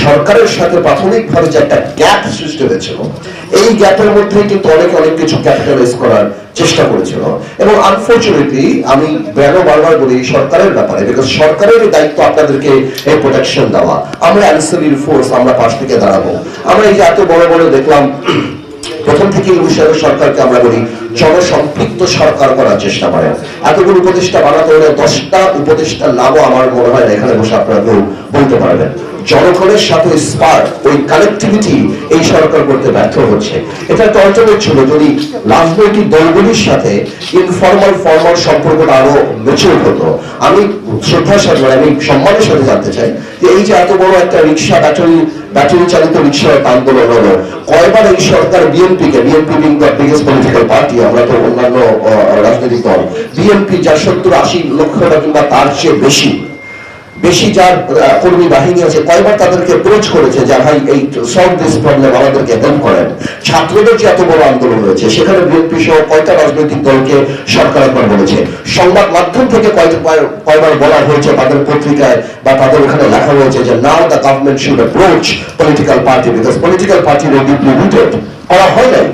সরকারের সাথে প্রাথমিকভাবে যে একটা গ্যাপ সৃষ্টি হয়েছিল, এই গ্যাপের মধ্যে কিন্তু অনেক কিছু ক্যাপিটালাইজ করার চেষ্টা করেছিল। এবং আনফরচুনেটলি আমি বারবার বলি সরকারের ব্যাপারে, বিকজ সরকারের দায়িত্ব আপনাদেরকে এই প্রোটেকশন দেওয়া। আমরা অ্যান্সিলারি ফোর্স, আমরা পাশ থেকে দাঁড়াবো। আমরা এই যে এত বড় দেখলাম, প্রথম থেকে সরকারকে আমরা বলি জনসম্পৃক্ত সরকার করার চেষ্টা করেন। এতগুলো উপদেষ্টা বানাতে হলে 10টা উপদেষ্টার লাভও আমার মনে হয় না এখানে বসে আপনারা কেউ বলতে পারবেন। জনগণের সাথে স্পার্ক, ওই কানেক্টিভিটি এই সরকার করতে ব্যর্থ হচ্ছে। এটা একটা অল্টারনেট ছিল যদি রাজনৈতিক দলগুলির সাথে ইনফর্মাল ফর্মাল সম্পর্কটা আরো মেচুর হতো। আমি শ্রদ্ধার সাথে, আমি সম্মানের সাথে জানতে চাই যে এই যে এত বড় একটা রিক্সা, ব্যাটারি চালিত রিক্সার আন্দোলন হলো, কয়বার এই সরকার BNP being the biggest political party, আমরা তো অন্যান্য রাজনৈতিক দল, বিএনপি যার 70-80 লক্ষ কিংবা তার চেয়ে বেশি যার কর্মী বাহিনী আছে, কয়বার তাদেরকে অ্যাপ্রোচ করেছে যে ভাই এই সলভ দিস প্রবলেম, আমাদেরকে হেল্প করেন। ছাত্রদের যে এত বড় আন্দোলন হয়েছে সেখানে বিএনপি সহ কয়টা রাজনৈতিক দলকে সরকার একবার বলেছে। সংবাদ মাধ্যম থেকে কয়বার বলা হয়েছে, তাদের পত্রিকায় বা তাদের ওখানে লেখা হয়েছে যে now the government should approach political party because political party are deeply rooted. করা হয় নাই।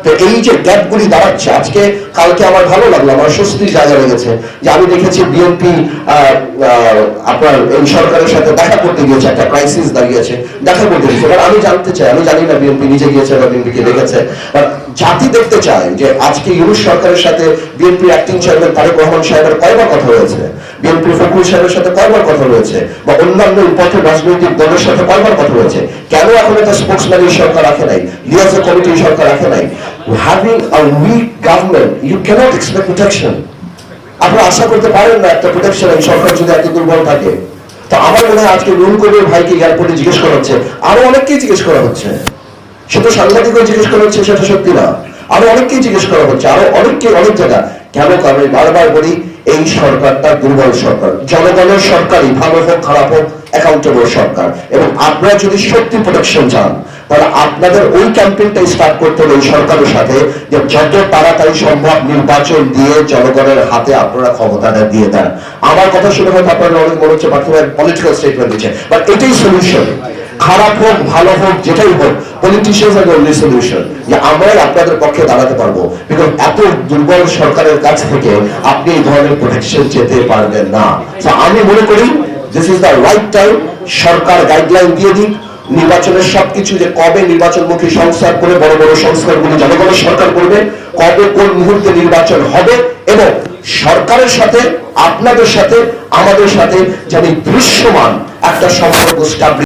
তো এই যে গ্যাপগুলি দাঁড়াচ্ছে, আজকে কালকে আমার ভালো লাগলো, আমার স্বস্তির জায়গা লেগেছে যে আমি দেখেছি বিএনপি আপনার এই সরকারের সাথে দেখা করতে গিয়েছে, একটা ক্রাইসিস দাঁড়িয়েছে, দেখা করতে গিয়েছে। কারণ আমি জানতে চাই, আমি জানি না বিএনপি নিজে গিয়েছে বা বিএনপিকে দেখেছে, জাতি দেখতে চায় যে আজকে ইউনূস সরকারের সাথে BNP acting chairman Tarique Rahman সাহেবের কয়বার কথা হয়েছে, বিএনপি ফখরুল সাহেবের সাথে কয়বার কথা হয়েছে, বা অন্যান্য পথের রাজনৈতিক দলের সাথে কয়বার কথা হয়েছে। কেন এখন একটা স্পোকসম্যান এই সরকার রাখে নাই, লিয়াজা কমিটি এই সরকার রাখে নাই? Having a weak government, you cannot expect protection. আপনারা আশা করতে পারেন না একটা প্রোটেকশন এই সরকার যদি এত দুর্বল থাকে। তো আমার মনে হয় আজকে নুন কবির ভাইকে এয়ারপোর্টে জিজ্ঞেস করা হচ্ছে, আরো অনেককেই জিজ্ঞেস করা হচ্ছে, শুধু সাংবাদিকও জিজ্ঞেস করা হচ্ছে সেটা সত্যি না, আরো অনেককেই জিজ্ঞেস করা হচ্ছে, আরো অনেককে অনেক জায়গা। কেন? কারণ বারবার বলি এই সরকারটা দুর্বল সরকার, জনগণের সরকারই, ভালো হোক খারাপ হোক, অ্যাকাউন্টেবল সরকার। এবং আপনারা যদি সত্যি প্রোটেকশন চান তাহলে আপনাদের ওই ক্যাম্পেইনটা স্টার্ট করতে হবে এই সরকারের সাথে, যে যত তাড়াতাড়ি সম্ভব নির্বাচন দিয়ে জনগণের হাতে আপনারা ক্ষমতাটা দিয়ে দেন। আমার কথা শুনে হয়তো আপনারা অনেক মনে হচ্ছে পলিটিক্যাল স্টেটমেন্ট দিচ্ছে, বাট এটাই সলিউশন। খারাপ হোক ভালো হোক যেটাই হোক, politicians are the only solution, যে আমরাই আপনাদের পক্ষে দাঁড়াতে পারবো। বিকজ এত দুর্বল সরকারের কাছ থেকে আপনি এই ধরনের প্রোটেকশন যেতে পারবেন না। তো আমি মনে করি this is the right time, Sarkar guideline দিয়ে দিক নির্বাচনের সবকিছু, যে কবে নির্বাচনমুখী সংস্কার করে বড় সংস্কারগুলি জনগণের সরকার করবে, কবে কোন মুহূর্তে নির্বাচন হবে, এবং সরকারের সাথে আপনাদের সাথে আমাদের সাথে যেন দৃশ্যমান একটা সম্পর্ক